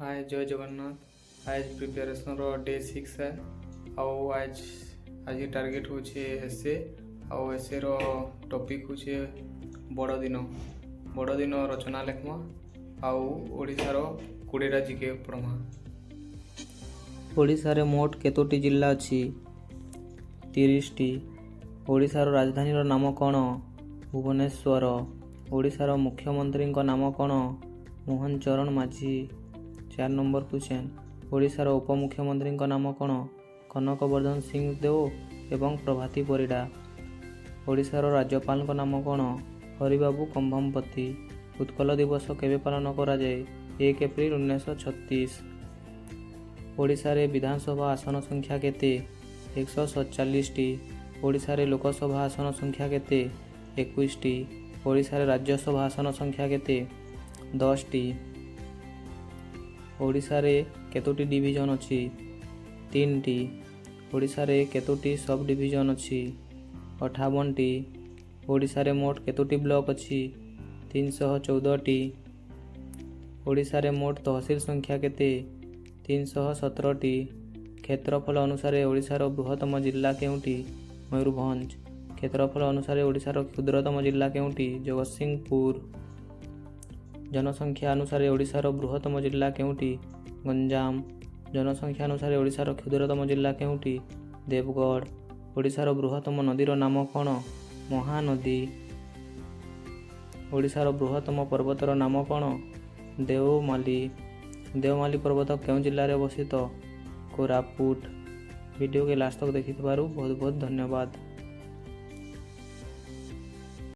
हाय जय जगन्नाथ। आज preparation day 6 है। आउ आज टार्गेट होचे एसए आउ एसए रो टॉपिक होचे बड़ दिन रचना लेखमा आउ ओडिशार 20टा जीके पढ़मा। ओडिशारे मोट केतोटी जिल्ला अछि? 30टी। ओडिशार राजधानी नाम कौन? भुवनेश्वर। ओडिशार मुख्यमंत्री नाम कौन? मोहन चरण माझी। 4 नंबर क्वेश्चन। ओडिशार उपमुख्यमंत्री नाम कौन? कनक वर्धन सिंह देव एवं प्रभाती परिडा। ओडिशार राज्यपाल नाम कौन? हरिबाबू कंभमपति। उत्कल दिवस केबे पालन करा जाए? 1 एप्रिल 1936। ओडिशा रे विधानसभा आसन संख्या केते? 147टी। ओडिशा रे लोकसभा आसन संख्या केते? 21टी। ओडिशा रे राज्यसभा आसन संख्या केते? 10टी। ओडिशा रे केतोटी डिविजन अछि? 3टी। ओडिशा रे केतोटी सब डिविजन अछि? 58टी। ओडिशा रे मोट केतोटी ब्लॉक अछि? 314टी। ओडिशा रे मोट तहसील संख्या केते? 317टी। क्षेत्रफल अनुसार ओडिशार बृहत्तम जिल्ला केउंटी? मयूरभंज। क्षेत्रफल अनुसार ओडिशार क्षुद्रतम जिल्ला केउंटी? जगतसिंहपुर। जनसंख्या अनुसार ओडिशार बृहत्तम जिल्ला केउंटी? गंजाम। जनसंख्या अनुसार ओडिशार क्षुद्रतम जिल्ला केउंटी? देवगढ़। ओडिशार बृहत्तम नदीर नाम कौन? महानदी। ओडिशार बृहत्तम पर्वतर नाम कौन? देवमाली। देवमाली पर्वत केउं जिल्ला रे अवस्थित? कोरापुट। वीडियो के लास्ट तक देखिथिबारु बहुत बहुत धन्यवाद।